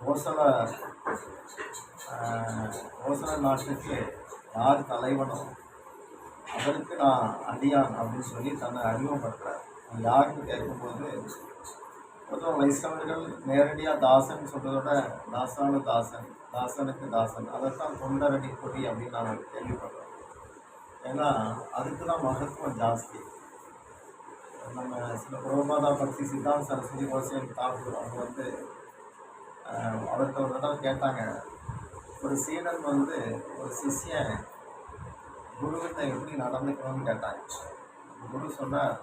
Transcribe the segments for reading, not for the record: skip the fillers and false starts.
கோசல கோசல நாட்டுக்கு யார் தலைவனோ அவருக்கு நான் அடியான் அப்படின்னு சொல்லி தன்னை அறிமுகப்படுத்துறார். யாருன்னு கேட்கும்போது பொதுவாக வைஷ்ணவர்கள் நேரடியாக தாசன் சொல்கிறதோட தாசானு தாசன், தாசனுக்கு தாசன், அதைத்தான் தொண்டரடி கொடி அப்படின்னு நான் கேள்விப்படுறேன். ஏன்னா அதுக்கு தான் மகத்துவம் ஜாஸ்தி. நம்ம சில பிரபுபாதா பக்தி சித்தாந்த் சரஸ்வதி கோசேன் தாக்கூர் அவங்க வந்து அவர்கிட்ட ஒரு தடவை கேட்டாங்க, ஒரு சீடன் வந்து ஒரு சிஷ்யன் குருவிட்ட எப்படி நடந்துக்கணும்னு கேட்டாங்க. குரு சொன்னார்,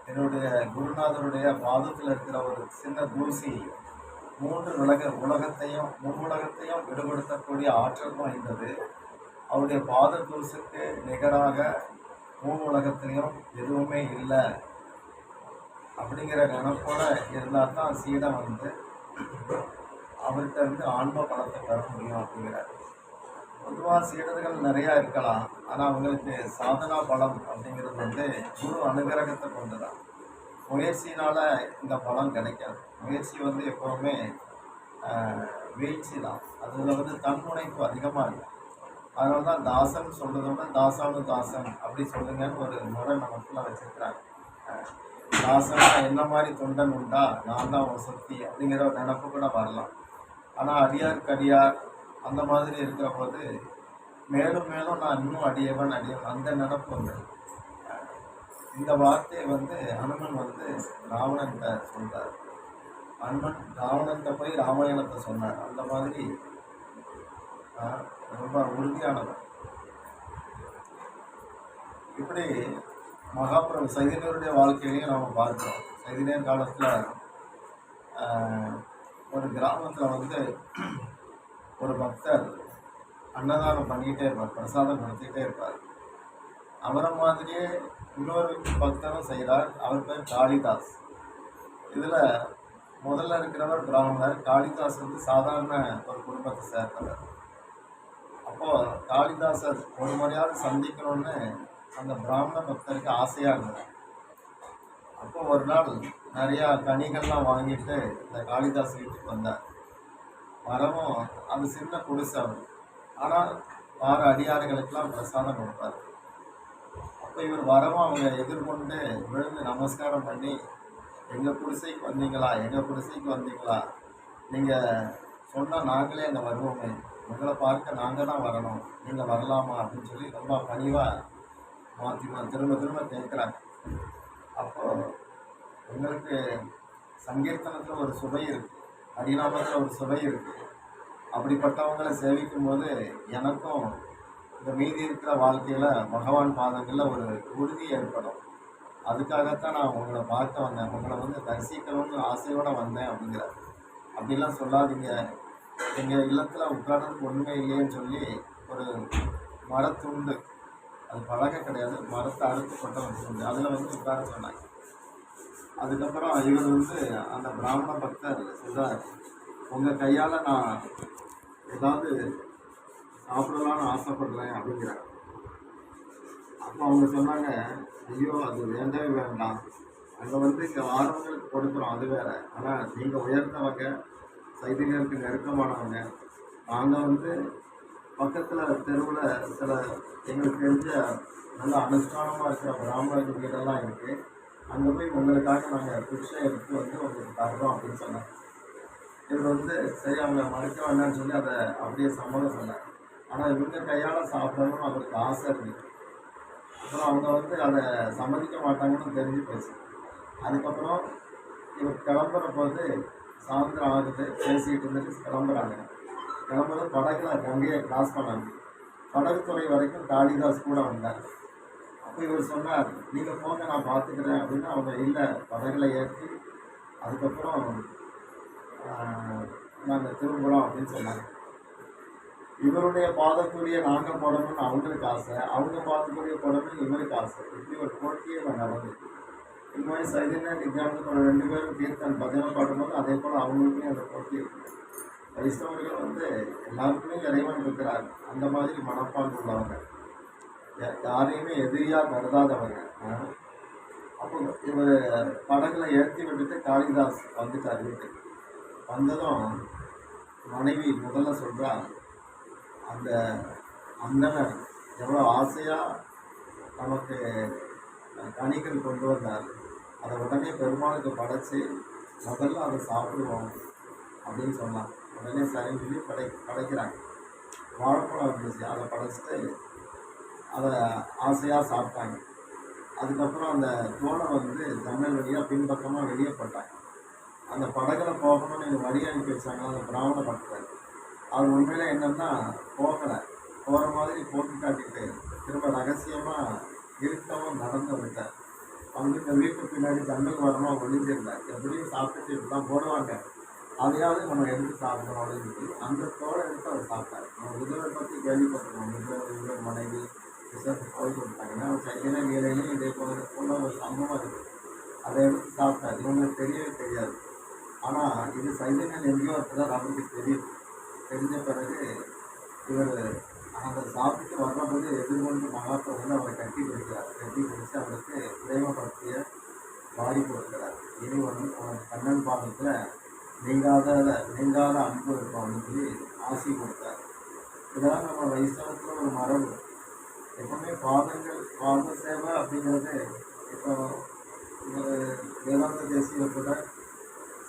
என்னுடைய குருநாதருடைய பாதத்தில் இருக்கிற ஒரு சின்ன தூசி மும்முலகத்தையும் விடுபடுத்தக்கூடிய ஆற்றல் வாய்ந்தது. அவருடைய பாத தூசுக்கு நிகராக உலகத்திலையும் எதுவுமே இல்லை அப்படிங்கிற நினைப்போட இருந்தால் தான் சீடன் வந்து அவர்கிட்ட இருந்து ஆன்ம பலத்தை பெற முடியும் அப்படிங்கிறார். பொதுவாக சீடர்கள் நிறையா இருக்கலாம், ஆனால் அவங்களுக்கு சாதனா பலம் அப்படிங்கிறது வந்து குரு அனுகிரகத்தை கொண்டு தான். முயற்சினால் இந்த பலம் கிடைக்காது. முயற்சி வந்து எப்போவுமே வீழ்ச்சி தான். அதில் வந்து தன்முனைப்பு அதிகமாக இருக்கும். அதனால தான் தாசன் சொல்கிறத விட தாசானு தாசன் அப்படி சொல்லுங்கன்னு ஒரு முறை நமக்குள்ள வச்சுருக்கிறாங்க. தாசனா என்ன மாதிரி தொண்டன் உண்டா, நான் தான் ஒரு சக்தி அப்படிங்கிற ஒரு நினப்பு கூட வரலாம். ஆனால் அடியாருக்கு அடியார் அந்த மாதிரி இருக்கிற போது மேலும் மேலும் நான் இன்னும் அடியவன் அந்த நினப்பு வந்து இந்த வார்த்தையை வந்து அனுமன் வந்து ராவணன்கிட்ட சொல்கிறார். அனுமன் ராவணன்கிட்ட போய் ராமாயணத்தை சொன்னார். அந்த மாதிரி ரொம்ப உறுதியானவர். இப்படி மகாபிரபு சைதன்யருடைய வாழ்க்கையிலையும் நாம் பார்க்கிறோம். சைதன்யர் காலத்தில் ஒரு கிராமத்தில் வந்து ஒரு பக்தர் அன்னதானம் பண்ணிக்கிட்டே இருப்பார், பிரசாதம் கொடுத்துக்கிட்டே இருப்பார். அவரை மாதிரியே இன்னொரு பக்தரும் செய்கிறார். அவர் பேர் காளிதாஸ். இதில் முதல்ல இருக்கிறவர் பிராமணர், காளிதாஸ் வந்து சாதாரண ஒரு குடும்பத்தை சேர்ந்தவர். அப்போது காளிதாசர் ஒரு முறையாவது சந்திக்கணும்னு அந்த பிராமண பக்தருக்கு ஆசையாக இருந்தது. அப்போ ஒரு நாள் நிறையா கனிகள்லாம் வாங்கிட்டு இந்த காளிதாஸ் வீட்டுக்கு வந்தார். வரவும் அது சின்ன குடிசை அவர், ஆனால் வார அடியாறுகளுக்கெல்லாம் பிரசாதம் கொடுப்பார். அப்போ இவர் வரவும் அவங்க எதிர்கொண்டு விழுந்து நமஸ்காரம் பண்ணி, எங்கள் குடிசைக்கு வந்தீங்களா, நீங்கள் சொன்னால் நாங்களே அங்கே வருவோமே, உங்களை பார்க்க நாங்கள் தான் வரணும், நீங்கள் வரலாமா அப்படின்னு சொல்லி ரொம்ப பணிவாக திரும்ப கேட்குறாங்க. அப்போது உங்களுக்கு சங்கீர்த்தனத்தில் ஒரு சுவை இருக்குது, ஹரிநாமத்தில் ஒரு சுவை இருக்குது. அப்படிப்பட்டவங்களை சேவிக்கும் போது எனக்கும் இந்த மீதி இருக்கிற வாழ்க்கையில் பகவான் பாதங்களில் ஒரு உறுதி ஏற்படும். அதுக்காகத்தான் நான் உங்களை பார்க்க வந்தேன், உங்களை வந்து தரிசிக்கணும்னு ஆசையோடு வந்தேன் அப்படிங்கிறார். அப்படிலாம் சொல்லாதீங்க, எங்கள் இல்லத்தில் உட்கார்றதுக்கு ஒன்றுமே இல்லைன்னு சொல்லி ஒரு மரத்துண்டு, அது பழக கிடையாது, மரத்தை அறுத்து கொட்ட வச்சுருந்து அதில் வந்து உட்கார சொன்னாங்க. அதுக்கப்புறம் இவர் வந்து அந்த பிராமண பக்தர் சொல்கிறார், உங்கள் கையால் நான் ஏதாவது சாப்பிடலான்னு ஆசைப்படுறேன் அப்படிங்கிறார். அப்போ அவங்க சொன்னாங்க, ஐயோ அது வேண்டவே வேண்டாம், அங்கே வந்து இங்கே வாரவங்களுக்கு கொடுக்குறோம் அது வேறு, ஆனால் நீங்கள் உயர்ந்தவங்க, சைதன்யருக்கு நெருக்கமானவங்க, நாங்கள் வந்து பக்கத்தில் தெருவில் சில எங்களுக்கு தெரிஞ்ச நல்ல அனுஷ்டானமாக இருக்கிற பிராமணர்கள் வீடெல்லாம் இருக்குது, அங்கே போய் உங்களுக்காக நாங்கள் பிக்ஷை எடுத்து வந்து உங்களுக்கு தர்றோம் அப்படின்னு சொன்னாங்க. இவர் வந்து சரி அவங்க மறுக்க வேண்டாம்னு சொல்லி அதை அப்படியே சம்மதம் சொன்னார். ஆனால் இவங்க கையால் சாப்பிடணும்னு அவருக்கு ஆசை இருக்குது. அப்புறம் அவங்க வந்து அதை சம்மதிக்க மாட்டாங்கன்னு தெரிஞ்சு போச்சு. அதுக்கப்புறம் இவர் கிளம்புற போது சாயந்தரம் ஆகுது, பேசிகிட்டு இருந்துட்டு கிளம்புறாங்க. கிளம்புறது படகுல கங்கையை கிராஸ் பண்ணாங்க. படகுத்துறை வரைக்கும் காளிதாஸ் கூட வந்தார். அப்போ இவர் சொன்னார், நீங்கள் போங்க நான் பார்த்துக்கிறேன் அப்படின்னு. அவங்க இல்லை, படகுல ஏற்றி அதுக்கப்புறம் நாங்கள் திரும்புகிறோம் அப்படின்னு சொன்னாங்க. இவருடைய பாதத்துடைய நாங்கள் போடணும்னு அவங்களுக்கு ஆசை, அவங்க பாதத்துடைய போடணும்னு இவருக்கு ஆசை. இப்படி ஒரு போட்டியே நடந்தது. இது மாதிரி சைதன்ய நித்யானந்தோட 2 பேரும் கீர்த்தன் பஜனை பாடும்போது அதே போல் அவங்களுக்குமே அந்த போட்டி இருக்குது. வைஷ்ணவர்கள் வந்து எல்லாருக்குமே இறைவன் இருக்கிறார், அந்த மாதிரி மனப்பால் உள்ளவங்க, யாரையுமே எதிரியாக கருதாதவங்க. அப்போ இவர் படகுல ஏற்றி விட்டுட்டு காளிதாஸ் வந்துட்டார் வீட்டுக்கு. வந்ததும் மனைவி முதல்ல சொல்கிறா, அந்த அந்தனர் எவ்வளோ ஆசையாக நமக்கு கனிகள் கொண்டு வந்தார், அதை உடனே பெருமாளுக்கு படைச்சி முதல்ல அதை சாப்பிடுவோம் அப்படின்னு சொன்னான். உடனே சரின்னு சொல்லி படைக்கிறாங்க. வாழைப்பழம் இருந்துச்சு, அதை படைச்சிட்டு அதை ஆசையாக சாப்பிட்டாங்க. அதுக்கப்புறம் அந்த தோலை வந்து ஜன்னல் வழியாக பின்பக்கமாக வெளியே போட்டாங்க. அந்த படகுல போகணும்னு எனக்கு வழி அனுப்பி வச்சாங்களா அந்த பிராமண பக்தர், அவர் உண்மையில என்னன்னா போகலை, போகிற மாதிரி போட்டு காட்டிட்டு திரும்ப ரகசியமாக இருக்கவும் நடந்து விட்டார். வந்து இந்த வீட்டு பின்னாடி ஜன்னல் வரணும் ஒழிஞ்சிருந்தார். எப்படியும் சாப்பிட்டுட்டு இப்படிலாம் போடுவாங்க, அதையாவது நம்ம எடுத்து சாப்பிடணும் அப்படின்னு சொல்லி அந்த தோலை எடுத்து அவர் சாப்பிட்டார். நம்ம விதவை பற்றி கேள்விப்பட்டிருக்கோம், விதவை மனைவி விசத்து போய் கொடுத்தாங்கன்னா அவர் சைக்கிளே வேலையிலையும் இதே போல ஒரு சம்பவம் இருக்குது. அதை எடுத்து சாப்பிட்டார். இவங்களுக்கு தெரியவே தெரியாது. ஆனால் இது சைதன்யன் எங்கேயோ இருக்கிறார், அவருக்கு தெரியும். தெரிஞ்ச பிறகு இவர் அந்த சாப்பிட்டு வர்றபோது எதிர்கொண்டு மகாபிரபு அவரை கட்டி பிடிக்கிறார். கட்டி பிடிச்சி அவருக்கு பிரேமப்படுத்திய வாரி கொடுக்கிறார். இனி வந்து உனக்கு கண்ணன் பாதத்தில் நீங்காத அன்பு இருக்கும் அப்படின்னு சொல்லி ஆசி கொடுத்தார். இதெல்லாம் நம்ம வைஷ்ணவத்தில் ஒரு மரபு. எப்பவுமே பாத சேவை அப்படிங்கிறது. இப்போ ஒரு வேதாந்த தேசிய கூட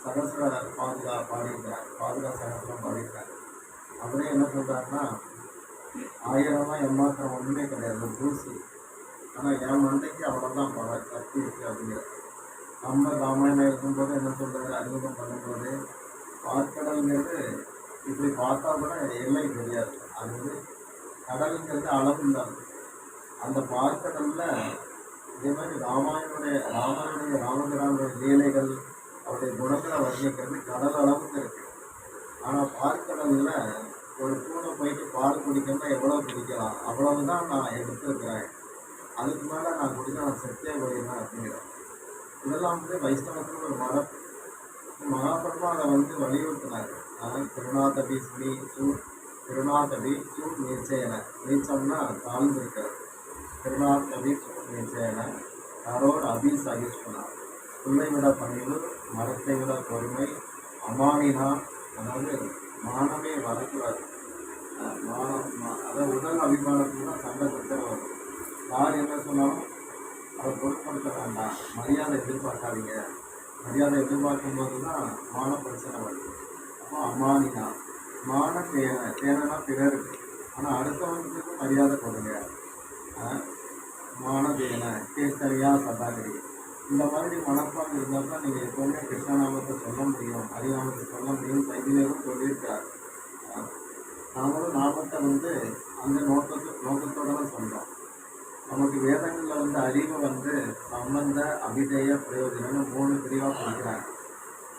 சகசிர பாடியிருக்கிறார், பாதுகா சகசிரம் பாடியிருக்கார். அவரே என்ன சொல்கிறாருன்னா, 1000 எம்மாத்திரம் ஒன்றுமே கிடையாது, தூசி. ஆனால் என் மண்டைக்கு அவ்வளோதான் சக்தி இருக்குது அப்படிங்கிற. நம்ம ராமாயணம் இருக்கும்போது என்ன சொல்கிறாரு, அறிமுகம் பண்ணும்போது பார்க்கடல்ங்கிறது இப்படி பார்த்தா கூட எல்லை தெரியாது. அது வந்து கடலுங்கிறது அளவு இல்லாது. அந்த பார்க்கடலில் இதே மாதிரி ராமாயணுடைய ராமபிரானுடைய லீலைகள் அவருடைய குணங்களை வர்ணிக்கிறது கடல் அளவுக்கு இருக்குது. ஆனால் பார்க்கடலில் ஒரு பூனை போயிட்டு பால் குடிக்கணும்னா எவ்வளோ குடிக்கலாம், அவ்வளவுதான் நான் எடுத்துருக்கிறேன், அதுக்கு மேலே நான் குடிச்சா நான் செத்தே போயிடுவேன் அப்படிங்கிறேன். இதெல்லாம் வந்து வைஷ்ணவத்தில் ஒரு மரபு. மகாபிரபு அதை வந்து வலியுறுத்தினார். திருநாதபி சூட் நீச்சேன, நீச்சம்னா தாழ்ந்திருக்கிறது. திருநாதபி சூட் நீச்சேன யாரோடு அபிசகிஷ்டனா, புல்லை விட பணிவு, மரத்தை விட பொறுமை, அமானினா, அதாவது மானமே வரக்கூடாது. அதாவது உடல் அபிமானத்துக்கு தான் சண்டை சச்சரவு வரும். யார் என்ன சொன்னாலும் அதை பொருட்படுத்த வேண்டாம், மரியாதை எதிர்பார்க்காதீங்க. மரியாதை எதிர்பார்க்கும் போது தான் மான பிரச்சனை வருது. அப்போ அமானினா, மான தேனா பிறருக்கு, ஆனால் அடுத்தவங்களுக்கு மரியாதை கொடுங்க. மான தேன கேசரியா சதாகரி, இந்த மாதிரி மனப்பாடு இருந்தால் தான் நீங்கள் எப்போவுமே கிருஷ்ணநாமத்தை சொல்ல முடியும், ஹரிநாமத்தை சொல்ல முடியும். சைதிலேயும் சொல்லியிருக்கார். நாமளும் நாமத்தை வந்து அந்த நோக்கத்தோடு தான் சொல்கிறோம். நமக்கு வேதங்களில் வந்து அறிவு வந்து சம்பந்த அபிதேய பிரயோஜனம்னு 3 பிரிவாக படிக்கிறாங்க.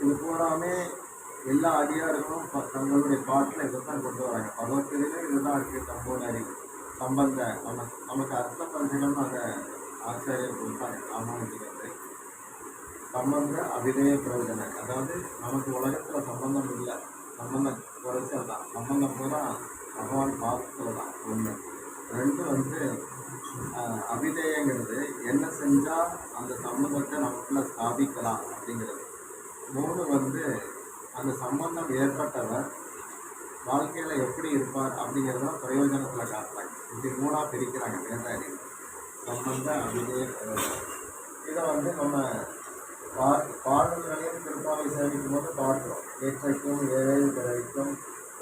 இது பூராமே எல்லா அடியார்களும் தங்களுடைய பாட்டில் இதை தான் கொண்டு வராங்க. பகவத்கீதையில இதுதான் இருக்குது. சம்பூர்ண அறிவு சம்பந்த நமக்கு அர்த்த பரிசீலனை அதை ஆச்சாரியர் கொடுப்பாங்க. ராமானுஜருக்கு சம்பந்த அபிதேய பிரயோஜனம், அதாவது நமக்கு உலகத்தில் சம்பந்தம் இல்லை, சம்பந்தம் குறைச்சல் தான். சம்பந்தம் பூரா பகவான் பாதத்தில் தான். 1. 2 வந்து அபிதேயங்கிறது என்ன செஞ்சால் அந்த சம்பந்தத்தை நமக்குள்ள ஸ்தாபிக்கலாம் அப்படிங்கிறது. 3 வந்து அந்த சம்பந்தம் ஏற்பட்டவர் வாழ்க்கையில் எப்படி இருப்பார் அப்படிங்கிறத பிரயோஜனத்தில் காட்டுறாங்க. இப்படி 3ஆக பிரிக்கிறாங்க வேதாரி. சம்பந்த அபிதேய பிரயோஜனம். இதை வந்து நம்ம பாடல்களையும் திருப்பாவை சேமிக்கும் போது பார்க்கிறோம். ஏற்றைக்கும் ஏழை பிறவிக்கும்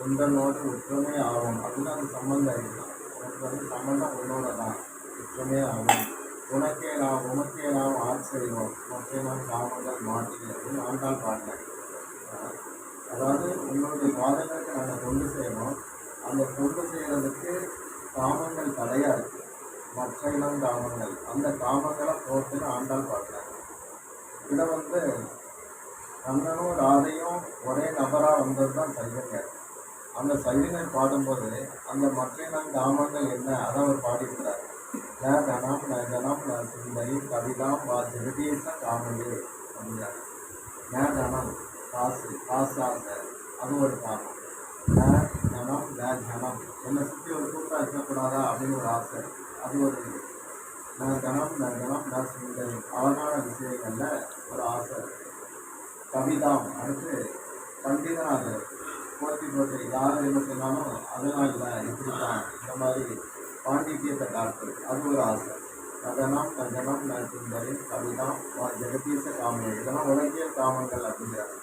உந்தனோடு ஒற்றுமை ஆகும் அப்படின்னு அந்த சம்பந்தம் இருக்கலாம். உனக்கு வந்து சம்பந்தம் உன்னோட தான், ஒற்றுமே ஆகும். உமக்கே நாம் ஆச்சரியம், மற்ற நாம் காமங்கள் மாற்றி அப்படின்னு ஆண்டாள் பாடினாங்க. அதாவது உங்களுடைய பாதங்களுக்கு நாங்கள் தொண்டு செய்யணும். அந்த தொண்டு செய்கிறதுக்கு காமங்கள் தடையாக இருக்குது. மற்ற இனம் காமங்கள், அந்த காமங்களை போட்டுன்னு ஆண்டாள் பாடினாங்க. இதை வந்து கண்ணனும் ராதையும் ஒரே நபராக வந்தது தான் சைவஞர். அந்த சைவஞர் பாடும்போது அந்த மற்ற இனம் காமங்கள் என்ன அதை அவர் பாடியிருக்கிறார். ந கணம் ந கணம் ந சுந்தரி கவிதாம் வா ஜெகதீச காமலே அப்படிங்கிறார். ந கணம் காசாசை, அது ஒரு காரணம். ந கணம் ந ஜனம், என்னை சுற்றி ஒரு கூட்டம் இருக்கக்கூடாதா அப்படின்னு ஒரு ஆசை, அது ஒரு. ந கணம் ந சுந்தரி, அழகான விஷயங்களில் ஒரு ஆசை. கவிதாம், அடுத்து பண்டிதனாகிறது. போட்டி போட்டு யாரும் என்ன சொன்னாலும் அதெல்லாம் இல்லை இப்படித்தான் இந்த மாதிரி பாண்டித்யத்தை காட்டுறது அது ஒரு ஆசை. நடனம் கஞ்சனம் நசுந்தரி கவிதம் ஜெகதீச காமம் இதெல்லாம் உலகியல் காமங்கள் அப்படிங்கிறாங்க.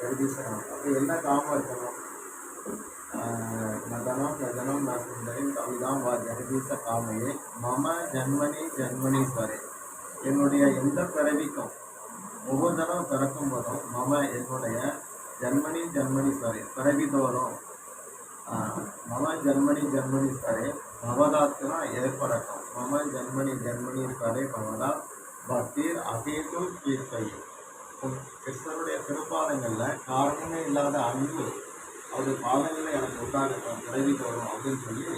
ஜெகதீச காமம் அப்போ என்ன காமம் இருக்கணும்? நடனம் கஜனம் நசுந்தரி கவிதாம் ஜெகதீச காமையே மம ஜன்மனி ஜன்மனீஸ்வரே என்னுடைய எந்த பிறவிக்கும் ஒவ்வொரு தடவை பிறக்கும் போதும் மம என்னுடைய ஜன்மனி ஜன்மனீஸ்வரே பிறவி தோறும் மம ஜன்மனி ஜன்மனீஸ்வரே பவதாத்னா ஏற்படட்டும். மம ஜன்மனி ஜன்மனீஸ்வரே பவதா பக்தீர் அகேது கீர்த்தை கிருஷ்ணருடைய திருப்பாதங்களில் காரணமே இல்லாத அன்பு அவருடைய பாதங்களில் எனக்கு உண்டாகட்டும் பிறவி தோறும் அப்படின்னு சொல்லி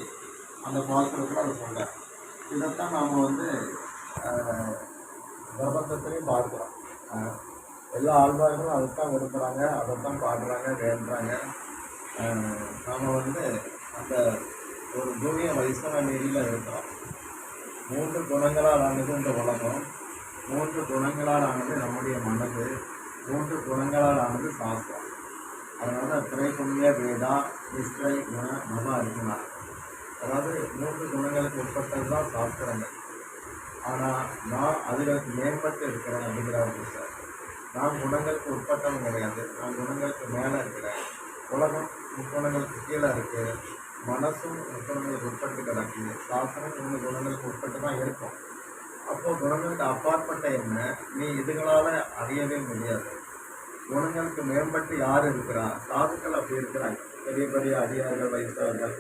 அந்த பாத்திரத்தில் அதை சொல்கிறார். இதைத்தான் நாம் வந்து பிரபந்தத்திலையும் பார்க்குறோம். எல்லா ஆழ்வார்களும் அதைத்தான் விரும்புகிறாங்க, அதைத்தான் பாடுறாங்க, வேண்டுறாங்க. நாம் வந்து அந்த ஒரு பூமிய வைஷ்ணவ நெறியில் இருக்கிறோம். 3 குணங்களால் ஆனது இந்த உலகம், 3 குணங்களால் ஆனது நம்முடைய மனது, 3 குணங்களால் ஆனது சாஸ்திரம். அதனால திரைப்புண்ணிய வேதா நிஷ்டை குண மம அர்ஜுனா, அதாவது 3 குணங்களுக்கு உட்பட்டது தான் சாஸ்திரங்கள். ஆனால் நான் அதில் மேம்பட்டு இருக்கிறேன் அப்படிங்கிறாரு சார். நான் குணங்களுக்கு உட்பட்டவன் கிடையாது, நான் குணங்களுக்கு மேலே இருக்கிறேன். உலகம் முக்குணங்களுக்கு கீழே இருக்குது, மனசும் முக்குணங்களுக்கு உட்பட்டு கிடக்குது, சாஸ்திரம் 3 குணங்களுக்கு உட்பட்டு தான் இருக்கும். அப்போது குணங்களுக்கு அப்பாற்பட்ட என்ன நீ இதுகளால் அறியவே முடியாது. குணங்களுக்கு மேம்பட்டு யார் இருக்கிறா? சாதுக்கள் அப்படி இருக்கிறாங்க. பெரிய பெரிய அடியார்கள் வைஷ்ணவர்கள்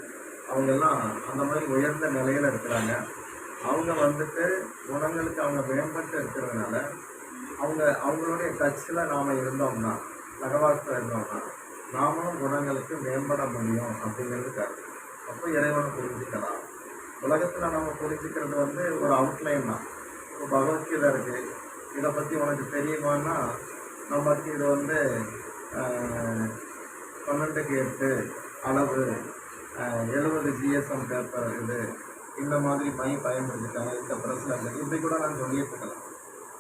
அவங்கெல்லாம் அந்த மாதிரி உயர்ந்த நிலையில் இருக்கிறாங்க. அவங்க வந்துட்டு குணங்களுக்கு அவங்க மேம்பட்டு இருக்கிறதுனால அவங்களுடைய டச்சில் நாம் இருந்தோம்னா, சகவாசத்தில் இருந்தோம்னா நாமளும் குணங்களுக்கு மேம்பட முடியும் அப்படிங்கிறது கருத்து. அப்போ இறைவனை புரிஞ்சுக்கலாம். உலகத்தில் நம்ம புரிஞ்சுக்கிறது வந்து ஒரு அவுட்லைன் தான். இப்போ பகவத்கீதை இருக்குது, இதை பற்றி உனக்கு தெரியுமான்னா நமக்கு இது வந்து 12க்கு 8 அளவு 70 GSM பேப்பர் இது இந்த மாதிரி பயன்படுத்திட்டாங்க, இந்த பிரச்சனை இப்படி கூட நான் சொல்லிட்டு இருக்கலாம்.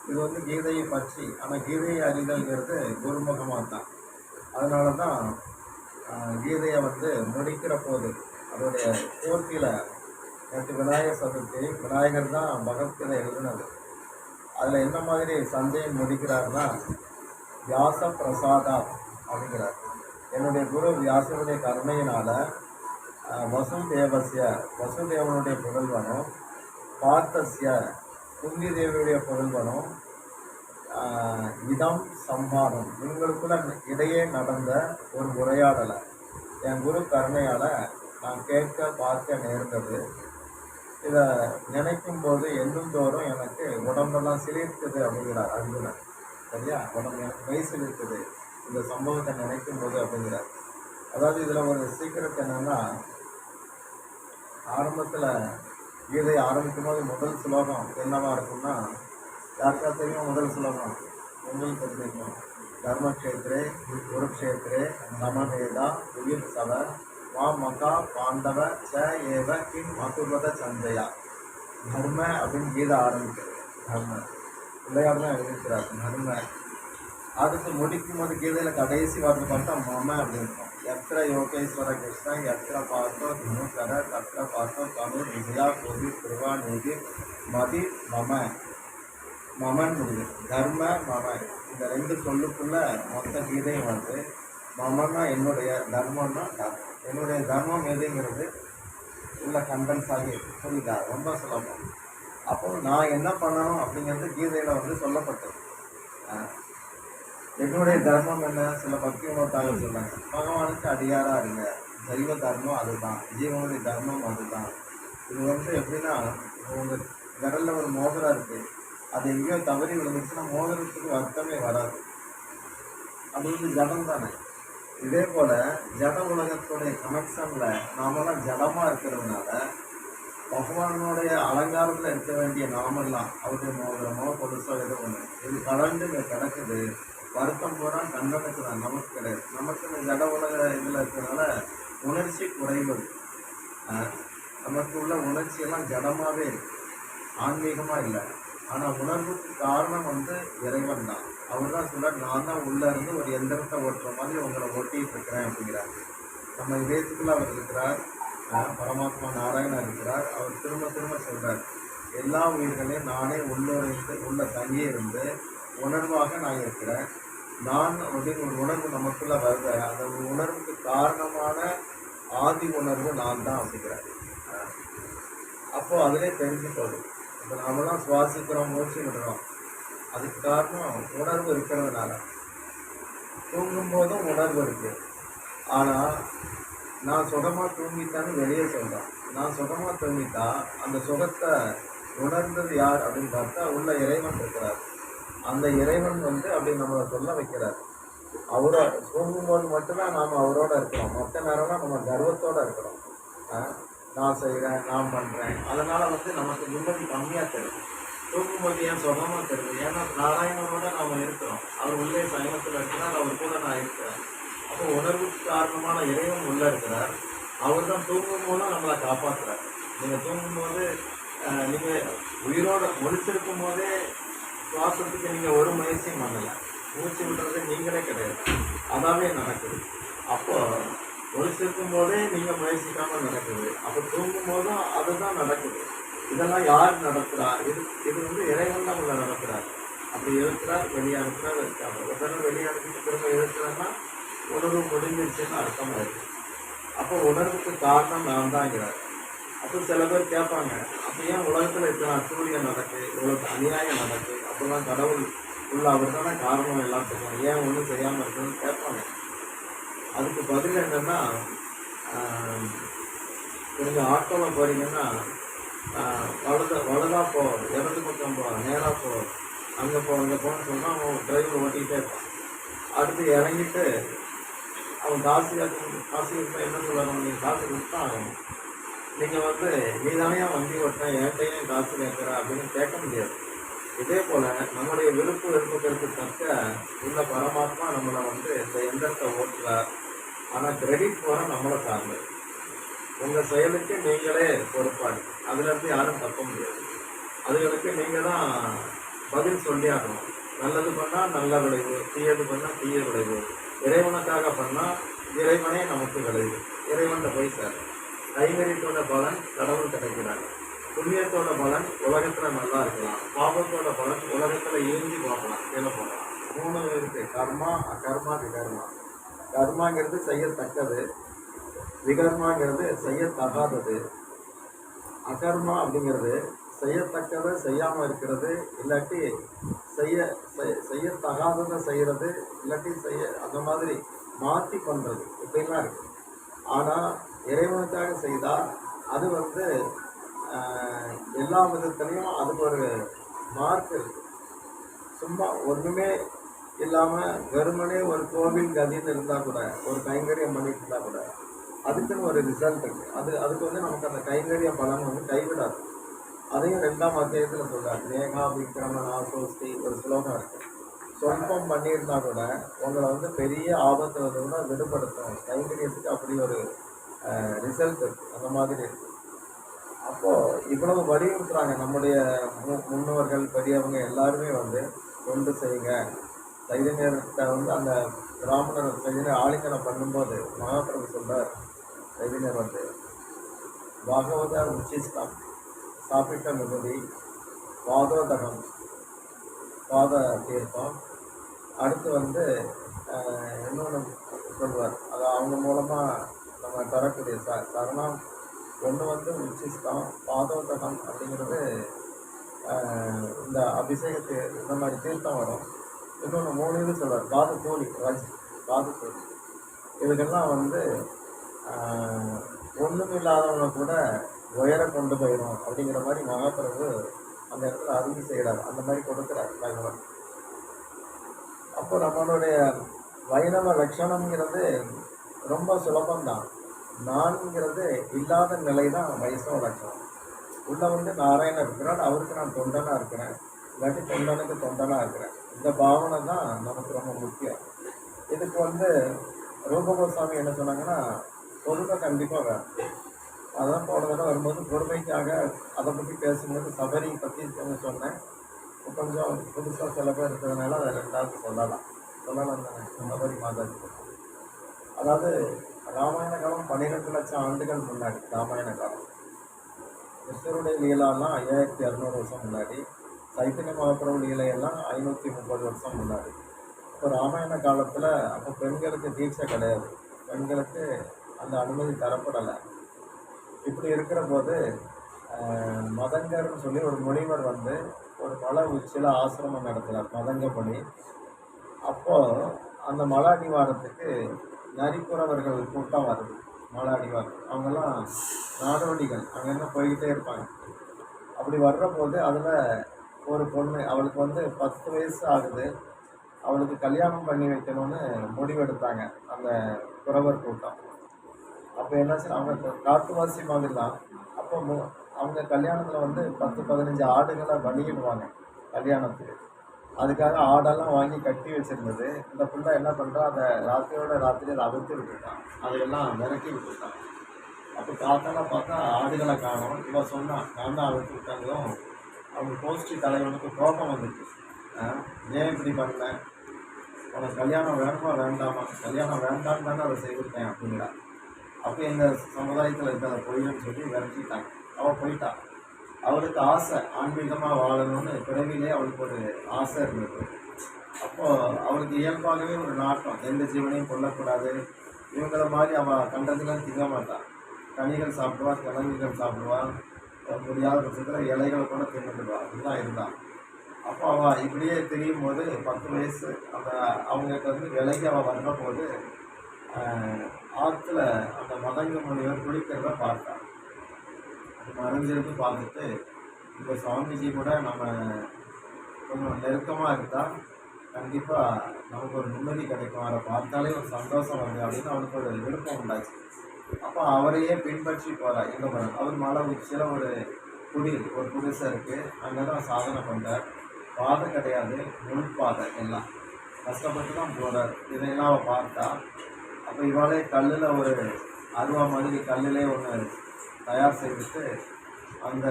இது வந்து கீதையை பற்றி. ஆனால் கீதையை அறிதல்ங்கிறது குருமுகமாக தான். அதனால தான் கீதையை வந்து முடிக்கிற போது அதோடைய பூர்த்தியில் நேற்று விநாயகர் சதுர்த்தி, விநாயகர் தான் பகவத்கீதை எழுதுனது. அதில் என்ன மாதிரி சஞ்சயன் முடிக்கிறாருன்னா வியாச பிரசாதா அப்படிங்கிறார். என்னுடைய குரு வியாசனுடைய கருணையினால் வசுதேவனுடைய புதல்வனும் பார்த்தஸ்ய குந்தி தேவியுடைய புதல்வனும் இதம் சம்பாதம் இவங்களுக்குள்ள இடையே நடந்த ஒரு உரையாடலை என் குரு கருணையால் நான் கேட்க பார்க்க நேர்ந்தது. இதை நினைக்கும் போது எண்ணும் தோறும் எனக்கு உடம்பெல்லாம் சிலிர்க்குது அப்படிங்கிறார் அர்ஜுனன். சரியா? உடம்பு எனக்கு மெய் சிலிர்க்குது இந்த சம்பவத்தை நினைக்கும் போது அப்படிங்கிறார். அதாவது இதில் ஒரு சீக்கிரட் என்னன்னா, ஆரம்பத்தில் கீதை ஆரம்பிக்கும் போது முதல் ஸ்லோகம் என்னவா இருக்கும்னா, யாருக்கா தெரியும்? முதல் ஸ்லோகம் உங்களுக்கு தெரியும். தர்மக்ஷேத்ரே குருக்ஷேத்ரே சமவேதா உயிர்சவ வா மகா பாண்டவ ச ஏவ கிம் அசுபத சந்தையா. தர்ம அப்படின்னு கீதை ஆரம்பிக்கிறது. தர்ம பிள்ளையார் தான் எழுதிக்கிறார் தர்ம. அதுக்கு முடிக்கும் போது கீதையில் கடைசி வார்த்தை பார்த்தா மம அப்படின்னு இருக்கும். எத்திர யோகேஸ்வர கிருஷ்ண எத்திர பார்த்தோ தனுசர தத்திர பார்த்தோ தனு விஜயா கோபி குருவா நீதி மதி மம மமன் முடியுது. தர்ம மம இந்த 2 சொல்லுக்குள்ள மொத்த கீதையும் வந்து மமன்னா என்னுடைய, தர்மம்னா தர்மம். என்னுடைய தர்மம் எதுங்கிறது உள்ள கண்டன்ஸ் ஆகி புரியுதா? ரொம்ப சுலபம். அப்போ நான் என்ன பண்ணணும் அப்படிங்கிறது கீதையில் வந்து சொல்லப்பட்டது. என்னுடைய தர்மம் என்ன? சில பக்தி உணர்த்தாக சொல்றாங்க, பகவானுக்கு அடியாரா இருங்க, தெய்வ தர்மம் அதுதான், ஜீவனுடைய தர்மம் அதுதான். இது வந்து எப்படின்னா, உங்கள் விரலில் ஒரு மோதிரம் இருக்கு, அது எங்கேயோ தவறி விழுந்துச்சுன்னா மோதிரத்துக்கு அர்த்தமே வராது. அது வந்து ஜடம் தானே. இதே போல் ஜட உலகத்துடைய கனெக்ஷனில் நாமெல்லாம் ஜடமாக இருக்கிறதுனால பகவானுடைய அலங்காரத்தில் இருக்க வேண்டிய நாமெல்லாம் அவருடைய மோதிரமோ கொலுசோ எதோ ஒன்று இது கலந்து இங்கே கிடக்குது. வருத்தம் போனால் கண்ணனுக்கு தான், நமக்கு கிடையாது. நமக்கு இந்த ஜட உலக இதில் இருக்கிறதுனால உணர்ச்சி குறைவது. நமக்கு உள்ள உணர்ச்சியெல்லாம் ஜடமாகவே இருக்கு, ஆன்மீகமாக இல்லை. ஆனால் உணர்வுக்கு காரணம் வந்து இறைவன் தான். அவர் தான் சொல்ல, நான் தான் உள்ளே இருந்து ஒரு எந்திரத்தை ஓட்டுற மாதிரி உங்களை ஓட்டிகிட்டு இருக்கிறேன் அப்படிங்கிறாரு. நம்ம இதயத்துக்குள்ள அவர் இருக்கிறார். பரமாத்மா நாராயணன் இருக்கிறார். அவர் திரும்ப திரும்ப சொல்றார், எல்லா உயிர்களையும் நானே உள்ள தங்கியே இருந்து உணர்வாக நான் இருக்கிறேன். நான் அப்படின்னு ஒரு உணர்வு நமக்குள்ள வருத அந்த உணர்வுக்கு காரணமான ஆதி உணர்வு நான் தான் அப்படிங்கிறார். அப்போ அதிலே தெரிஞ்சு போதும். இப்போ நாமெல்லாம் சுவாசிக்கிறோம், மூச்சு விடுறோம், அதுக்கு காரணம் உணர்வு இருக்கிறதுனால. தூங்கும் போதும் உணர்வு இருக்கு. ஆனால் நான் சுகமாக தூங்கிட்டான்னு வெளியே சொல்கிறேன். நான் சுகமாக தூங்கிட்டா அந்த சுகத்தை உணர்ந்தது யார் அப்படின்னு பார்த்தா உள்ள இறைவன் இருக்கிறார். அந்த இறைவன் அப்படி நம்மளை சொல்ல வைக்கிறார். அவரை தூங்கும்போது மட்டும்தான் நாம் அவரோட இருக்கிறோம். மற்ற நேரம்லாம் நம்ம கர்வத்தோடு இருக்கிறோம். நான் செய்கிறேன், நான் பண்ணுறேன். அதனால் நமக்கு நிம்மதி கம்மியாக தெரியும். தூங்கும்போது ஏன் சுகமாக தெரியுது? ஏன்னா நாராயணனோட நாம் இருக்கிறோம். அவர் உள்ளே சயனத்தில் இருக்கிறார், அவர் கூட நான் இருக்கிறேன். அப்போ உணர்வுக்கு காரணமான இறைவன் உள்ளே இருக்கிறார். அவர் தான் தூங்கும் போதும் நம்மளை காப்பாற்றுறார். நீங்கள் தூங்கும்போது நீங்கள் உயிரோட முடிச்சிருக்கும் போதே சுவாசத்துக்கு நீங்கள் ஒரு முயற்சியும் பண்ணலை. மூச்சு விடுறது நீங்களே கிடையாது, அதாவே நடக்குது. அப்போ ஒழிச்சிருக்கும் போதே நீங்கள் முயற்சிக்காமல் நடக்குது. அப்போ தூங்கும் போதும் அதுதான் நடக்குது. இதெல்லாம் யார் நடத்துகிறா? இது இறைவன் தான் உள்ள நடக்கிறார். அப்படி இருக்கிறார், வெளியாக இருக்கிறார், இருக்காங்க. ஒரு தடவை வெளியாக இருக்கு திரும்ப இருக்கிறான்னா உணர்வு முடிஞ்சிருச்சுன்னு அர்த்தமாக இருக்குது. அப்போ உணர்வுக்கு காரணம் நான் தாங்கிறார். அப்போ சில பேர் கேட்பாங்க, அப்போ ஏன் உலகத்தில் இருக்கிற அசூரியம் நடக்கு, இவ்வளோ அநியாயம் நடக்கு, அப்போல்லாம் கடவுள் உள்ள அவர் தானே காரணம் எல்லாத்துக்கும், ஏன் ஒன்றும் செய்யாமல் இருக்குன்னு கேட்பாங்க. அதுக்கு பதில் என்னென்னா, நீங்கள் ஆட்டோவில் போகிறீங்கன்னா வலதாக போ, இடது பக்கம் போ, நேராக போ, அங்கே போ, அங்கே போன்னு சொன்னால் அவன் டிரைவர் ஓட்டிக்கிட்டே இருப்பான். அடுத்து இறங்கிட்டு அவன் காசு கொடுத்தா என்ன சொல்லணும், நீங்கள் காசு கொடுத்தா ஆகணும். நீங்கள் நீ தானே வண்டி ஓட்டுறேன், என்கிட்டையும் காசு கேட்குற அப்படின்னு கேட்க முடியாது. இதே போல் நம்முடைய விருப்பு வெறுப்புகளுக்கு தக்க உள்ள பரமாத்மா நம்மளை இந்த எந்திரத்தை ஓட்டுறார். ஆனால் கிரெடிட் போகிற நம்மளை சார்ந்தது. உங்கள் செயலுக்கு நீங்களே பொறுப்பாடு. அதுலேருந்து யாரும் தப்ப முடியாது. அதுகளுக்கு நீங்கள் தான் பதில் சொல்லி ஆகணும். நல்லது பண்ணால் நல்ல விளைவு, தீயது பண்ணால் தீய விளைவு. இறைவனுக்காக பண்ணால் இறைவனே நமக்கு விளைவு, இறைவன் போய் சார். கைங்கரியத்தோட பலன் கடவுள் கிடைக்கிறாங்க. புண்ணியத்தோட பலன் உலகத்தில் நல்லா இருக்கலாம், பாபத்தோட பலன் உலகத்தில் ஏங்கி பார்க்கலாம், கீழே போகலாம். 3 இருக்குது: கர்மா, அகர்மா, விகர்மா. கர்மாங்கிறது செய்யத்தக்கது, விகர்மாங்கிறது செய்யத்தகாதது. அகர்மா அப்படிங்கிறது செய்யத்தக்கதை செய்யாமல் இருக்கிறது, இல்லாட்டி செய்யத்தகாததை செய்கிறது, இல்லாட்டி அந்த மாதிரி மாற்றி பண்ணுறது, இப்படிலாம் இருக்குது. ஆனால் இறைவனுக்காக செய்தால் அது எல்லா விதத்துலேயும் அதுக்கு ஒரு மார்க் இருக்குது. சும்மா ஒன்றுமே இல்லாமல் வெறுமனே ஒரு கோவில் கதின்னு இருந்தால் கூட, ஒரு கைங்கரியம் பண்ணிட்டு இருந்தால் கூட அதுக்குன்னு ஒரு ரிசல்ட் இருக்குது. அதுக்கு நமக்கு அந்த கைங்கரிய பலன் கைவிடாது. அதையும் 2ஆம் அத்தியாயத்தில் சொல்கிறார். நேகா விக்ரம நாசோஸ்தி ஒரு ஸ்லோகம் இருக்குது. சொற்பம் பண்ணியிருந்தா கூட உங்களை பெரிய ஆபத்தில் கூட விடுபடுத்தும். கைங்கரியத்துக்கு அப்படி ஒரு ரிசல்ட் இருக்குது. அந்த மாதிரி இருக்குது. அப்போது இவ்வளவு வலியுறுத்துறாங்க நம்முடைய முன்னோர்கள், பெரியவங்க எல்லாருமே தொண்டு செய்யுங்க. சைதன்யத்தை அந்த பிராமணர் சைதன்யர் ஆலிங்கனம் பண்ணும்போது மகாபிரபு சொல்றார், சைதன்யர் பாகவத உச்சிஷ்டம் சாப்பிட்ட மிகுதி, பாதோதகம் பாத தீர்த்தம். அடுத்து இன்னொன்று சொல்வார், அது அவங்க மூலமாக நம்ம தரக்கூடிய சரணம். ஒன்று உச்சிஷ்டம், பாதோதகம் அப்படிங்கிறது இந்த அபிஷேகத்து இந்த மாதிரி தீர்த்தம் வரும். இன்னொன்று 3 இது சொல்வார், பாதத்தோழி, பாதத்தோழி. இதுக்கெல்லாம் ஒன்றும் இல்லாதவங்க கூட உயர கொண்டு போயிடும் அப்படிங்கிற மாதிரி மகாபிரபு அந்த இடத்துல அருகி செய்கிறார். அந்த மாதிரி கொடுக்குறார் பகவான். அப்போ நம்மளுடைய வைணவ லட்சணம்ங்கிறது ரொம்ப சுலபம்தான். நான்கிறது இல்லாத நிலை தான் வைஷ்ணவ லட்சணம். உள்ள நாராயணன் இருக்கிறார், அவருக்கு நான் தொண்டனாக இருக்கிறேன், இல்லாட்டி தொண்டனுக்கு தொண்டனாக இருக்கிறேன். இந்த பாவனை தான் நமக்கு ரொம்ப முக்கியம். இதுக்கு ரூபகோஸ்வாமி என்ன சொன்னாங்கன்னா, பொறுமை கண்டிப்பாக வேணும். அதான் போன தடவை வரும்போது பொறுமைக்காக அதை பற்றி பேசும்போது சபரி பற்றி சொன்னேன். கொஞ்சம் புதுசாக சில பேர் இருக்கிறதுனால அதை 2வது சொல்லலாம் தானே. சபரி மாதாஜி அதாவது ராமாயண காலம் 12 லட்சம் ஆண்டுகள் முன்னாடி. ராமாயண காலம் கிருஷ்ணருடைய லீலாலாம் 5200 வருஷம் முன்னாடி. சைத்தன்ய மகாபிரபு லீலையெல்லாம் 530 வருஷம் முன்னாடி. இப்போ ராமாயண காலத்தில் அப்போ பெண்களுக்கு தீட்சை கிடையாது, பெண்களுக்கு அந்த அனுமதி தரப்படலை. இப்படி இருக்கிற போது மதங்கர்னு சொல்லி ஒரு முனிவர் வந்து ஒரு மலை உச்சியில் ஆசிரமம் நடத்துகிறார், மதங்கப்படி. அப்போது அந்த மலை அடிவாரத்துக்கு நரிக்குறவர்கள் கூட்டம் வருது. மலை அடிவாரம் அவங்கெல்லாம் நாடோடிகள், அங்கங்கே போய்கிட்டே இருப்பாங்க. அப்படி வர்ற போது அதில் ஒரு பொண்ணு, அவளுக்கு வந்து 10 வயசு ஆகுது, அவளுக்கு கல்யாணம் பண்ணி வைக்கணும்னு முடிவெடுத்தாங்க அந்த குறவர் கூட்டம். அப்போ என்னாச்சு, அவங்க காட்டுவாசி மாதிரி தான். அப்போ அவங்க கல்யாணத்தில் வந்து 10-15 ஆடுகளை பலியிடுவாங்க கல்யாணத்துக்கு. அதுக்காக ஆடெல்லாம் வாங்கி கட்டி வச்சிருந்தது. இந்த பிள்ளை என்ன பண்ணுறா, அதை ராத்திரியோட ராத்திரி அதை அவிழ்த்து விட்டுட்டான், அதையெல்லாம் விரட்டி விட்டுட்டான். அப்போ காத்தால பார்த்தா ஆடுகளை காணும். இவன் சொன்னான், நான் தான் அவிழ்த்து விட்டாங்களும். அவங்க கோஷ்டி தலைவனுக்கு கோபம் வந்துச்சு. ஏன் இப்படி பண்ணேன், உனக்கு கல்யாணம் வேணுமா வேண்டாமா, கல்யாணம் வேண்டான்னு தானே அதை செய்திருக்கேன் அப்படிங்கிறா. அப்போ எங்கள் சமுதாயத்தில் இருக்கிற பொய்யன்னு சொல்லி விரட்டிட்டாங்க. அவள் போயிட்டான். அவளுக்கு ஆசை ஆன்மீகமாக வாழணும்னு பிறவிலே அவளுக்கு ஒரு ஆசை இருந்தது. அப்போது அவளுக்கு இயல்பாகவே ஒரு நாட்டம், எந்த ஜீவனையும் கொல்லக்கூடாது. இவங்கள மாதிரி அவள் கண்டதுலாம் திங்க மாட்டாள். கனிகள் சாப்பிடுவாள், கிழங்குகள் சாப்பிடுவாள், முடியாத பட்சத்தில் இலைகளை கூட தின்னுடுவாள். அப்படிதான் இருந்தாள். அப்போ அவள் இப்படியே தெரியும் போது 10 வயசு அந்த அவங்களுக்கு வந்து விலைக்கு அவள் வர்ற போது ஆற்றுல அந்த மதங்க முனிவர் குளிக்கிறத பார்த்தாள். மறைஞ்சிருந்து பார்த்துட்டு, இந்த சுவாமிஜி கூட நம்ம கொஞ்சம் நெருக்கமாக இருந்தால் கண்டிப்பாக நமக்கு ஒரு நிம்மதி கிடைக்கும், அவரை பார்த்தாலே ஒரு சந்தோஷம் வருது அப்படின்னு அவனுக்கு ஒரு விருப்பம் உண்டாச்சு. அப்போ அவரையே பின்பற்றி போகிறார். எங்கே போகிறார், அவர் மலை உச்சியில் ஒரு குடில், ஒரு குடிசை இருக்குது, அங்கே தான் சாதனை பண்ணுறார். பாதை கிடையாது, முள் பாதை, எல்லாம் கஷ்டப்பட்டு தான் போகிறார். இதையெல்லாம் அவள் பார்த்தா. அப்போ இவாளே கல்லில் ஒரு அருவா மாதிரி கல்லிலே ஒன்று தயார் செய்துட்டு அந்த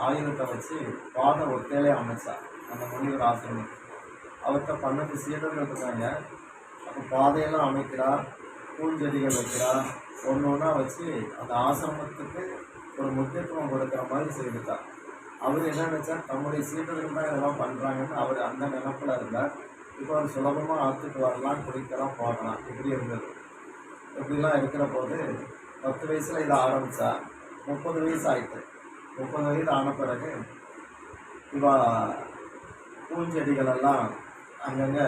ஆயுதத்தை வச்சு பாதை ஒத்தையிலே அமைச்சார் அந்த முனிவர் ஆசிரமம். அவர்கிட்ட 12 சீடர்கள் இருக்காங்க. அப்போ பாதையெல்லாம் அமைக்கிறா, பூஞ்செடிகள் வைக்கிறா, ஒன்று ஒன்றா வச்சு அந்த ஆசிரமத்துக்கு ஒரு முக்கியத்துவம் கொடுக்குற மாதிரி செய்துட்டார். அவர் என்ன நினச்சார், தம்முடைய சீடர்கள் தான் இதெல்லாம் பண்ணுறாங்கன்னு அவர் அந்த நினைப்பில் இருந்தார். இப்போ அவர் சுலபமாக ஆற்றுக்கு வரலாம், குடிக்கலாம், போகலாம், இப்படி இருந்தது. இப்படிலாம் இருக்கிற போது 10 வயசில் இதை ஆரம்பித்தா 30 வயசு ஆயிட்டு. 30 வயது ஆன பிறகு இவா பூஞ்செடிகளெல்லாம் அங்கங்கே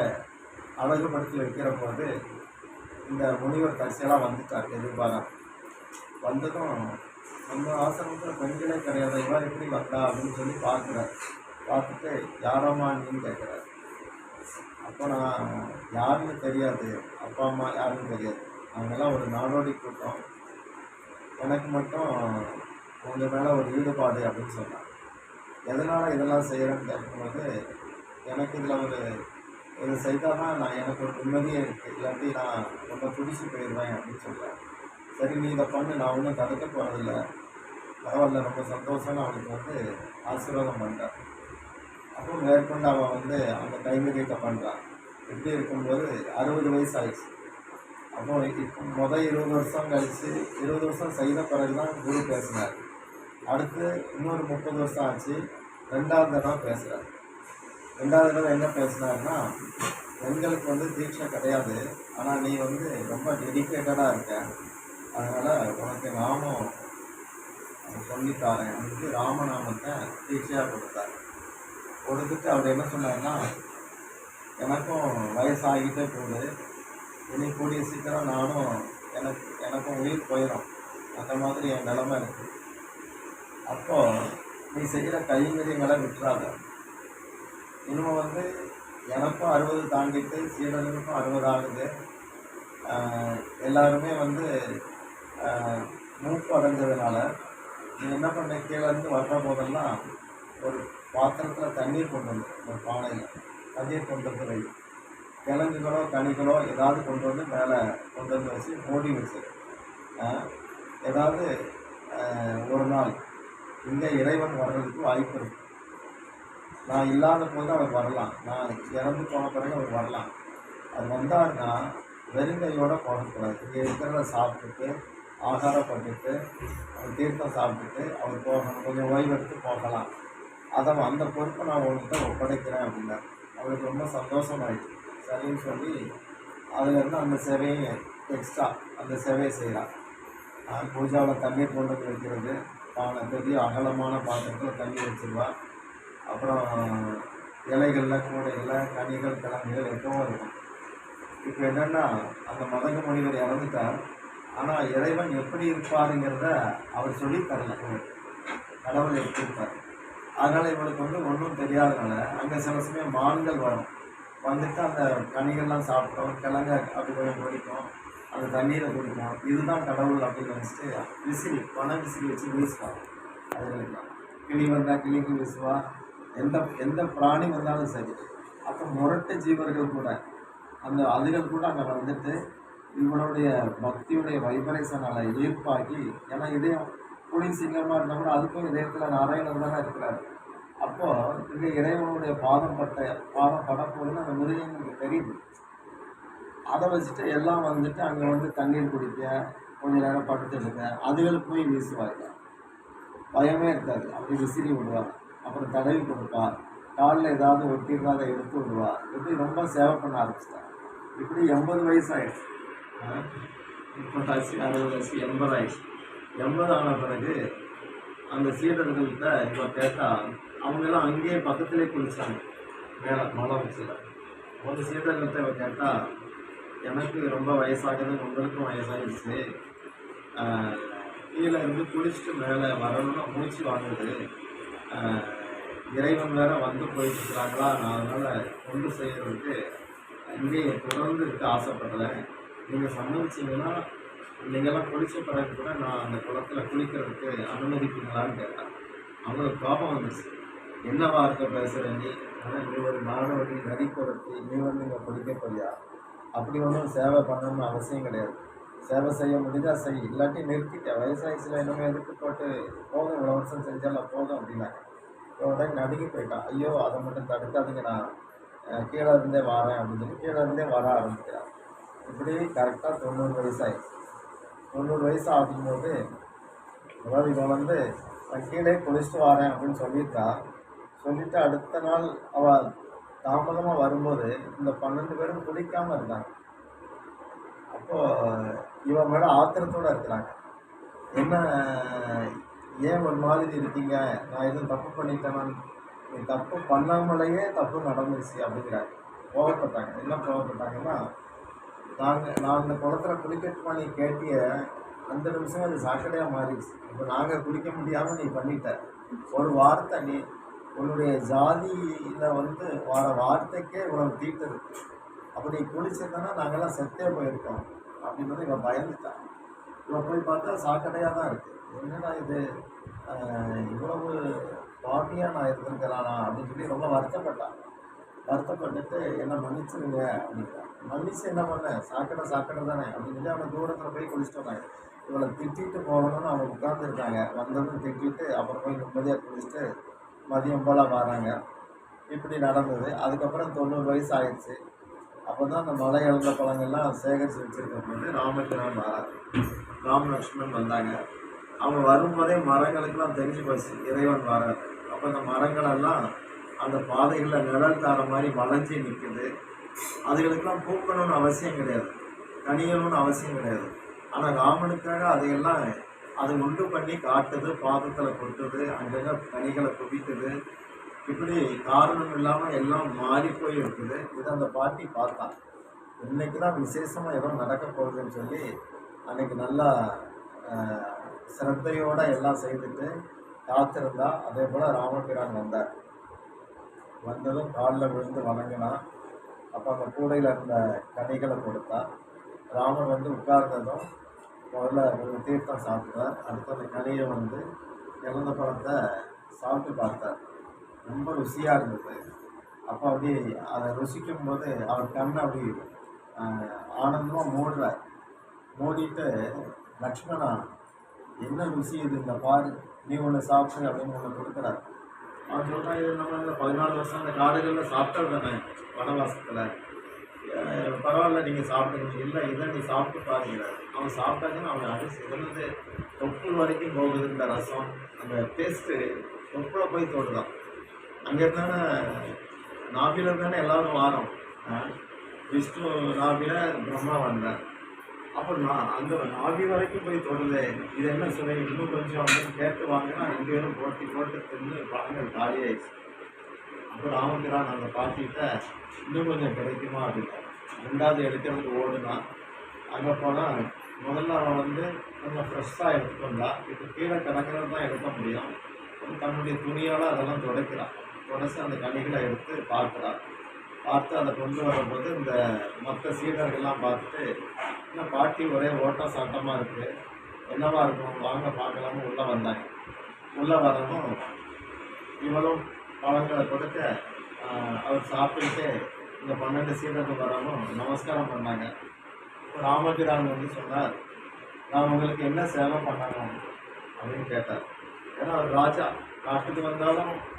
அழகுபடுத்தி வைக்கிற போது இந்த முனிவர் தரிசையெல்லாம் வந்துட்டார். எதிர்பாரா வந்ததும் நம்ம ஆசிரமத்தில் பெண்களே கிடையாது, இவா எப்படி வந்தா அப்படின்னு சொல்லி பார்க்குறார். பார்த்துட்டு யாரம்மா நீன்னு கேட்குறாரு. அப்போ நான் யாருன்னு தெரியாது, அப்பா அம்மா யாருன்னு தெரியாது, அவங்கெல்லாம் ஒரு நாடோடி கூட்டம், எனக்கு மட்டும் உங்கள் மேலே ஒரு ஈடுபாடு அப்படின்னு சொன்னான். எதனால் இதெல்லாம் செய்கிறேன்னு கேட்கும்போது, எனக்கு இதில் ஒரு செய்தால் தான் நான் எனக்கு ஒரு நிம்மதியே இருக்குது, இல்லாட்டி நான் ரொம்ப துடிச்சு போயிடுவேன் அப்படின்னு சொல்கிறேன். சரி நீ இதை பண்ணு, நான் ஒன்றும் தடுக்க போகிறதில்ல, பரவாயில்ல, ரொம்ப சந்தோஷம்னு அவனுக்கு வந்து ஆசீர்வாதம் பண்ணுறான். அப்போ மேற்கொண்டு அவன் வந்து அந்த கைங்கரியத்தை பண்ணுறான். இப்படி இருக்கும்போது 60 வயசு ஆயிடுச்சு. அப்போ இப்போ 20 வருஷம் கழித்து 20 வருஷம் செய்த பிறகு தான் குரு பேசினார். அடுத்து இன்னொரு 30 வருஷம் ஆச்சு, 2வது தடவை பேசுகிறார். 2வது தடவை என்ன பேசினார்னா, பெண்களுக்கு வந்து தீட்சை கிடையாது, ஆனால் நீ வந்து ரொம்ப டெடிக்கேட்டடாக இருக்க, அதனால் உனக்கு நாமம் சொல்லித்தாரேன் அப்படின்னு ராமநாமத்தை தீட்சையாக கொடுத்தார். கொடுத்துட்டு அவர் என்ன சொன்னார்னா, எனக்கும் வயசாகிட்டே போகுது, இனி கூடிய சீக்கிரம் நானும் எனக்கும் உயிர் போயிடும், அந்த மாதிரி என் நிலைமை இருக்குது. அப்போது நீ செய்கிற கைங்கரியங்களை விட்டுறாத. இன்னும் வந்து எனக்கும் 60 தாண்டிட்டு, சீடர்களுக்கும் 60 ஆகுது, எல்லாருமே வந்து மூப்பு அடைஞ்சதுனால நீ என்ன பண்ண, கீழேருந்து வர்ற போதெல்லாம் ஒரு பாத்திரத்தில் தண்ணீர் கொண்டு வந்து, ஒரு பானையில் தண்ணீர் கொண்டு வந்து வை, கிழங்குகளோ கனிகளோ ஏதாவது கொண்டு வந்து மேலே கொண்டு வந்து வச்சு மூடி வச்சு, ஏதாவது ஒரு நாள் இங்கே இறைவன் வர்றதுக்கு வாய்ப்பு இருக்கு. நான் இல்லாத போது அவர் வரலாம், நான் இறந்து போன பிறகு அவர் வரலாம். அது வந்தார்னா வெறுங்கையோடு போகக்கூடாது. இங்கே இருக்கிறத சாப்பிட்டுட்டு ஆகாரப்பட்டுட்டு அவர் தீர்த்தம் சாப்பிட்டுட்டு அவர் போகணும், கொஞ்சம் ஓய்வெடுத்து போகலாம். அந்த பொறுப்பை நான் உங்கள்கிட்ட ஒப்படைக்கிறேன் அப்படின்னார். அவருக்கு ரொம்ப சந்தோஷமாயிடுச்சு. சரின்னு சொல்லி அதுலேருந்து அந்த சேவையை எக்ஸ்ட்ரா அந்த சேவையை செய்கிறான். பூஜாவில் தண்ணீர் கொண்டு வந்து வைக்கிறது, பெரிய அகலமான பாத்திரத்தில் தண்ணி வச்சுருவான். அப்புறம் இலைகளில் கூடையில் கனிகள் கிழங்குகள் எப்பவும் இருக்கும். இப்போ என்னென்னா அந்த மதக முனிவர் இறந்துட்டார். ஆனால் இறைவன் எப்படி இருப்பாருங்கிறத அவர் சொல்லி தரல. கடவுள் எப்படி இருப்பார், அதனால் இவனுக்கு ஒன்றும் தெரியாதனால அங்கே சில சமயம் மான்கள் வரும், வந்துட்டு அந்த கனிகள்லாம் சாப்பிட்டோம், கிழங்க அப்படி கொஞ்சம் குடிக்கும், அந்த தண்ணீரை குடிக்கும். இதுதான் கடவுள் அப்படின்னு நினச்சிட்டு விசிறி பண விசிறி வச்சு வீசுவாங்க. அதுகளுக்கெல்லாம் கிளி வந்தால் கிளிக்கு வீசுவா, எந்த பிராணி வந்தாலும் சரி. அப்போ முரட்டு ஜீவர்கள் கூட அதுகள் கூட அங்கே வந்துட்டு இவனுடைய பக்தியுடைய வைப்ரேஷனால் ஈர்ப்பாகி, ஏன்னா இதயம் புலி சிங்கமாக இருந்தால் கூட அதுக்கும் இதயத்தில் நாராயணர் தானே இருக்கிறார். அப்போது இங்கே இறைவனுடைய பாதம் படப்போதுன்னு அந்த மிருகங்களுக்கு தெரியுது. அதை வச்சுட்டு எல்லாம் வந்துட்டு அங்கே தண்ணீர் குடிக்க, கொஞ்ச நேரம் படுத்துடுங்க, அதுகளுக்கு போய் வீசுவாங்க. பயமே இருக்காது, அப்படி விசிறி விடுவார். அப்புறம் தடவி கொடுப்பார், காலில் ஏதாவது ஒட்டிடுறத எடுத்து விடுவார். இப்படி ரொம்ப சேவை பண்ண ஆரம்பிச்சிட்டார். இப்படி 80 வயசு ஆயிடுச்சு. 30 ஆச்சு, 60 ஆச்சு, 80 ஆயிடுச்சு. 80 ஆன பிறகு அந்த சீடர்கள்கிட்ட இப்போ கேட்டால் அவங்கெல்லாம் அங்கேயே பக்கத்திலே குளிச்சாங்க, மேலே மலை வச்சுல. ஒரு சீடர்கள்கிட்ட இப்போ கேட்டால், எனக்கு ரொம்ப வயசாகுது, உங்களுக்கும் வயசாகிடுச்சு, கீழே இருந்து குளிச்சுட்டு மேலே வரணும்னா மூச்சு வாங்குது, இறைவன் வேற வந்து போயிட்டு இருக்கிறாங்களா, நான் அதனால் கொண்டு செய்கிறதுக்கு இங்கேயே தொடர்ந்து இருக்க ஆசைப்படலை, நீங்கள் சம்மதிச்சிங்கன்னா நீங்கள்லாம் குளித்த பிறகு கூட நான் அந்த குளத்தில் குளிக்கிறதுக்கு அனுமதிப்பீங்களான்னு கேட்டேன். அவங்களுக்கு கோபம் வந்துச்சு. என்ன வார்த்தை பேசுகிற நீ, ஆனால் நீ ஒரு மாணவடி நதி கொடுத்து நீ இங்கே குளிக்க போறியா? அப்படி ஒன்றும் சேவை பண்ணணும்னு அவசியம் கிடையாது. சேவை செய்ய முடிஞ்சா செய், இல்லாட்டி நிறுத்திக்க, வயசாயிடுச்சுல இன்னும் எதுக்கு போட்டு போதும், இவ்வளோ வருஷம் செஞ்சாலும் போதும் அப்படின்னாங்க. உடனே நடுங்கி போயிட்டான். ஐயோ அதை மட்டும் தடுக்காதீங்க, நான் கீழே இருந்தே வரேன் அப்படின்னு சொல்லி கீழே இருந்தே வர ஆரம்பிக்கிறான். இப்படி கரெக்டாக 90 வயசாயிடுச்சு. 90 வயசு ஆகும்போது, அதாவது இவன் நான் கீழே குளிச்சுட்டு வரேன் அப்படின்னு சொல்லிட்டு அடுத்த நாள் அவள் தாமதமாக வரும்போது இந்த 12 பேரும் குளிக்காமல் இருந்தாங்க. அப்போது இவன் மேலே ஆத்திரத்தோடு இருக்கிறாங்க. என்ன, ஏன் ஒரு மாதிரி இருக்கீங்க, நான் எதுவும் தப்பு பண்ணிட்டேன்னா, நீ தப்பு பண்ணாமலேயே தப்பு நடந்துச்சு அப்படிங்கிறாங்க. கோவப்பட்டாங்க. என்ன கோவப்பட்டாங்கன்னா, நான் அந்த குளத்தில் குளிக்கட்டுமா நீ கேட்டிய அந்த நிமிஷம் அது சாக்கடையாக மாறிடுச்சு. இப்போ நாங்கள் குளிக்க முடியாமல் நீ பண்ணிட்ட ஒரு வார்த்தை, நீ உன்னுடைய ஜாதியில் வர வார்த்தைக்கே இவ்வளவு தீட்டது. அப்படி குளிச்சிருந்தோன்னா நாங்கள்லாம் செத்தே போயிருக்கோம் அப்படின்றது இவன் பயந்துட்டான். இவன் போய் பார்த்தா சாக்கடையாக தான் இருக்குது. என்னடா இது, இவ்வளவு பாட்டியாக நான் இருந்திருக்கிறானா அப்படின்னு சொல்லி ரொம்ப வருத்தப்பட்டுட்டு என்னை மன்னிச்சிருங்க அப்படின்ட்டான். மன்னிச்சு என்ன பண்ண, சாக்கடை தானே அப்படின்னு சொல்லி அவனை தூரத்தில் போய் குளிச்சுட்டு வந்தாங்க. இவளை திட்டிட்டு போகணும்னு அவங்க உட்காந்துருக்காங்க. வந்ததும் திட்டிட்டு அப்புறம் போய் நிம்மதியாக குளிச்சுட்டு மதியம் போல் வராங்க. இப்படி நடந்தது. அதுக்கப்புறம் 90 வயசு ஆயிடுச்சு. அப்போ தான் அந்த மலை இழந்த பழங்கள்லாம் சேகரித்து வச்சுருக்கும் போது ராமபிரான் வராது. ராமலட்சுமணன் வந்தாங்க. அவங்க வரும்போதே மரங்களுக்கெல்லாம் தெரிஞ்சு போச்சு இறைவன் வராது. அப்போ அந்த மரங்களெல்லாம் அந்த பாதைகளில் நிழல் தார மாதிரி வளைஞ்சி நிற்குது. அதுகளுக்கெல்லாம் பூக்கணும்னு அவசியம் கிடையாது, கனியணும்னு அவசியம் கிடையாது. ஆனால் ராமனுக்காக அதையெல்லாம் அதை உண்டு பண்ணி காட்டுது, பாதத்தில் கொட்டுது, அங்கங்கே கனிகளை குவிக்குது. இப்படி காரணம் இல்லாமல் எல்லாம் மாறி போய் இருக்குது. இதை அந்த பாட்டி பார்த்தா, இன்னைக்கு தான் விசேஷமாக ஏதோ நடக்க போகுதுன்னு சொல்லி அன்னைக்கு நல்லா சிரத்தையோடு எல்லாம் செய்துட்டு காத்திருந்தா. அதே போல் ராமபிரான் வந்தார். வந்ததும் காலில் விழுந்து வணங்கினா. அப்போ அந்த கூடையில் இருந்த கனிகளை கொடுத்தா. ராமர் உட்கார்ந்ததும் முதல்ல ஒரு தீர்த்தம் சாப்பிட்டார். அடுத்து அந்த கனியை இழந்த பழத்தை சாப்பிட்டு பார்த்தார். ரொம்ப ருசியாக இருந்தது. அப்போ அப்படி அதை ருசிக்கும் போது அவர் கண்ணை அப்படி ஆனந்தமாக மூடிட்டு, லக்ஷ்மணா என்ன ருசி இது, இந்த பாரு, நீ ஒன்று சாப்பிட்டு அப்படின்னு ஒன்று கொடுக்குறாரு. அவன் சொல்கிறான், இது நம்ம 14 வருஷம் அந்த காடுகளில் சாப்பிட்டது தானே வனவாசத்தில், பரவாயில்ல நீங்கள் சாப்பிடுங்க, இல்லை இதை நீ சாப்பிட்டு பாருங்கிறார். அவன் சாப்பிட்டாங்கன்னா அவன் அரிசி சிறந்தது தொப்புள் வரைக்கும் போகுது. இந்த ரசம் அந்த டேஸ்ட்டு தொப்புளை போய் தொடுதான். அங்கே இருந்தானே நாபில இருந்தானே எல்லாரும் வாரோம். விஷ்ணு நாபில பிரம்மா வந்தார். அப்போ நான் அந்த நாபி வரைக்கும் போய் தொடுதே, இது என்ன சுவை, இன்னும் கொஞ்சம் அப்படின்னு கேட்டு வாங்கினா 2 பேரும் போட்டி போட்டு தின்னு பழங்கள் காலியாயிடுச்சு. அப்போ ராமபிரான் அந்த பாட்டிகிட்ட இன்னும் கொஞ்சம் கிடைக்குமா அப்படின்னா 2வது எடுக்கிறதுக்கு ஓடுனான். அங்கே போனால் முதல்ல அவன் வந்து கொஞ்சம் ஃப்ரெஷ்ஷாக எடுத்துட்டு வந்தா. இப்போ கீழே கிடக்கிறது தான் எடுக்க முடியும். தன்னுடைய துணியால் அதெல்லாம் துடைக்கிறான். துடைச்சி அந்த கனிகளை எடுத்து பார்க்குறான். பார்த்து அதை கொண்டு வரும்போது இந்த மற்ற சீடர்கள்லாம் பார்த்துட்டு, என்ன பாட்டி ஒரே ஓட்டம் சாட்டமாக இருக்குது, என்னவா இருக்கும், வாங்க பார்க்கலாம்னு உள்ளே வந்தாங்க. உள்ளே வரவும் இவளும் பழங்களை கொடுக்க அவர் சாப்பிட்டுட்டு இந்த 12 சீடர்கள் வரவும் நமஸ்காரம் பண்ணாங்க. ராமபிரான் வந்து சொன்னார், நான் உங்களுக்கு என்ன சேவை பண்ணணும் அப்படின்னு கேட்டார். ஏன்னா அவர் ராஜா, காட்டுக்கு வந்தாலும்